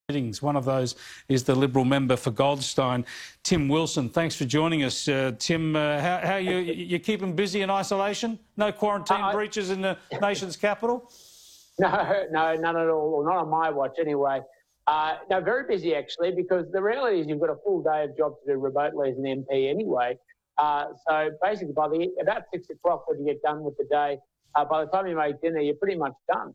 meetings. One of those is the Liberal member for Goldstein, Tim Wilson. Thanks for joining us, Tim. How you keeping busy in isolation? No quarantine breaches in the nation's capital? No, none at all. Well, not on my watch anyway. No, very busy actually, because the reality is you've got a full day of job to do remotely as an MP anyway. So basically by about 6 o'clock when you get done with the day, by the time you make dinner, you're pretty much done.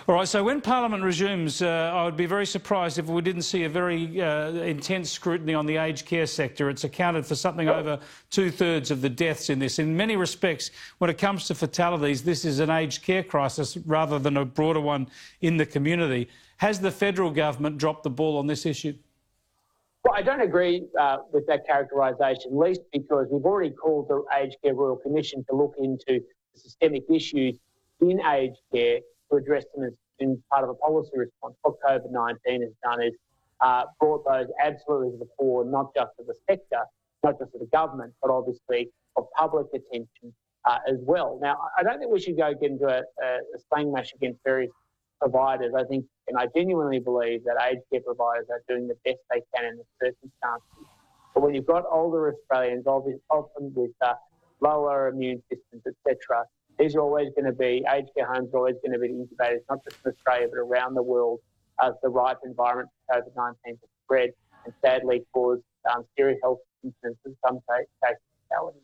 All right, so when Parliament resumes, I would be very surprised if we didn't see a very intense scrutiny on the aged care sector. It's accounted for something over 2/3 of the deaths in this. In many respects, when it comes to fatalities, this is an aged care crisis rather than a broader one in the community. Has the federal government dropped the ball on this issue? Well, I don't agree with that characterisation, least because we've already called the Aged Care Royal Commission to look into the systemic issues in aged care to address them as in part of a policy response. What COVID-19 has done is brought those absolutely to the fore, not just of the sector, not just of the government, but obviously of public attention as well. Now, I don't think we should go get into a slang match against various providers. I think, and I genuinely believe that aged care providers are doing the best they can in the circumstances. But when you've got older Australians, often with lower immune systems, etc., these are always going to be, aged care homes are always going to be incubators, not just in Australia, but around the world, as the right environment for COVID-19 to spread and sadly cause serious health concerns in some cases fatality.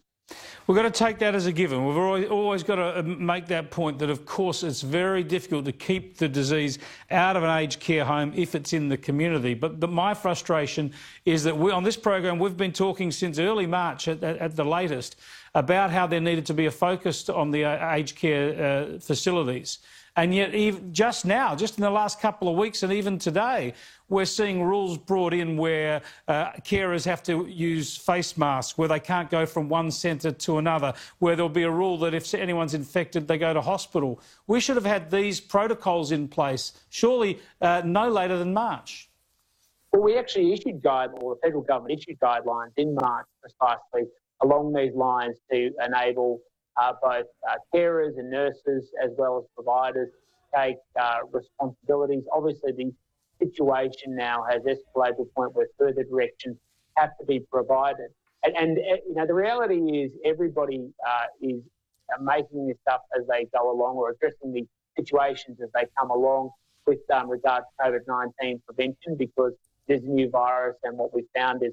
We've got to take that as a given. We've always got to make that point that, of course, it's very difficult to keep the disease out of an aged care home if it's in the community. But my frustration is that on this program, we've been talking since early March at the latest about how there needed to be a focus on the aged care facilities. And yet, just now, just in the last couple of weeks and even today, we're seeing rules brought in where carers have to use face masks, where they can't go from one centre to another, where there'll be a rule that if anyone's infected, they go to hospital. We should have had these protocols in place, surely no later than March. Well, we actually issued guidelines, or the federal government issued guidelines in March precisely along these lines to enable both carers and nurses as well as providers take responsibilities. Obviously, the situation now has escalated to a point where further directions have to be provided. And you know, the reality is everybody is making this up as they go along or addressing the situations as they come along with regard to COVID-19 prevention, because there's a new virus, and what we found is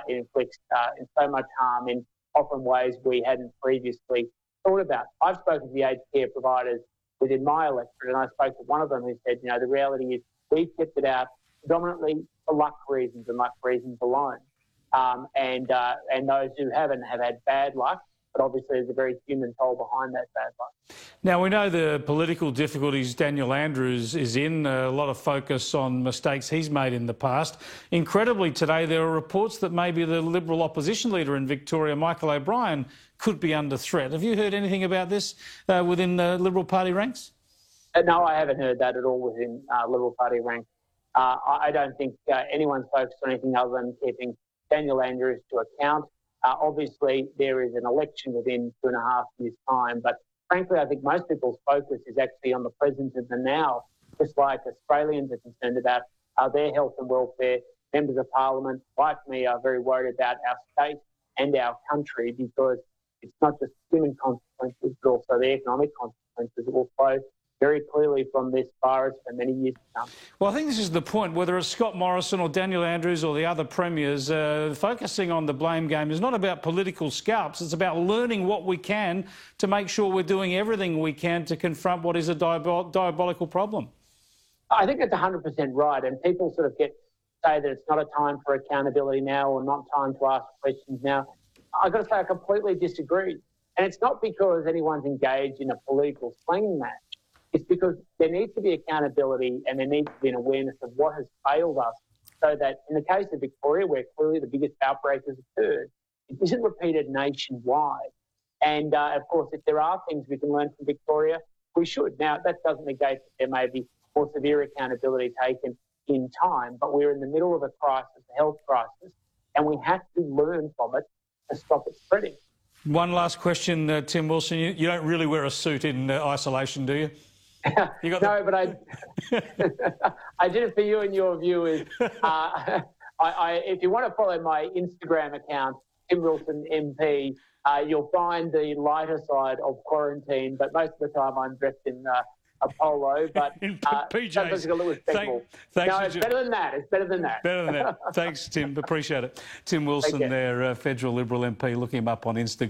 it inflicts in so much harm in often ways we hadn't previously thought about. I've spoken to the aged care providers within my electorate, and I spoke to one of them who said, you know, the reality is we've kept it out predominantly for luck reasons and luck reasons alone. And those who haven't have had bad luck, but obviously there's a very human toll behind that bad luck. Now, we know the political difficulties Daniel Andrews is in, a lot of focus on mistakes he's made in the past. Incredibly, today there are reports that maybe the Liberal opposition leader in Victoria, Michael O'Brien, could be under threat. Have you heard anything about this within the Liberal Party ranks? No, I haven't heard that at all within Liberal Party ranks. I don't think anyone's focused on anything other than keeping Daniel Andrews to account. Obviously, there is an election within 2.5 years' time, but frankly, I think most people's focus is actually on the present and the now, just like Australians are concerned about their health and welfare. Members of Parliament, like me, are very worried about our state and our country, because it's not just human consequences, but also the economic consequences that will flow very clearly from this virus for many years to come. Well, I think this is the point, whether it's Scott Morrison or Daniel Andrews or the other premiers, focusing on the blame game is not about political scalps. It's about learning what we can to make sure we're doing everything we can to confront what is a diabolical problem. I think that's 100% right, and people sort of say that it's not a time for accountability now or not time to ask questions now. I've got to say I completely disagree. And it's not because anyone's engaged in a political slang match. It's because there needs to be accountability and there needs to be an awareness of what has failed us, so that in the case of Victoria, where clearly the biggest outbreak has occurred, it isn't repeated nationwide. And, of course, if there are things we can learn from Victoria, we should. Now, that doesn't negate that there may be more severe accountability taken in time, but we're in the middle of a crisis, a health crisis, and we have to learn from it to stop it spreading. One last question, Tim Wilson. You don't really wear a suit in isolation, do you? You got no, but I did it for you and your viewers. If you want to follow my Instagram account, Tim Wilson MP, you'll find the lighter side of quarantine, but most of the time I'm dressed in a polo, but in PJs. sometimes it's a little respectable. Thanks, no, it's better than that. It's better than that. Better than that. Thanks, Tim. Appreciate it. Tim Wilson, their federal Liberal MP. Look him up on Instagram.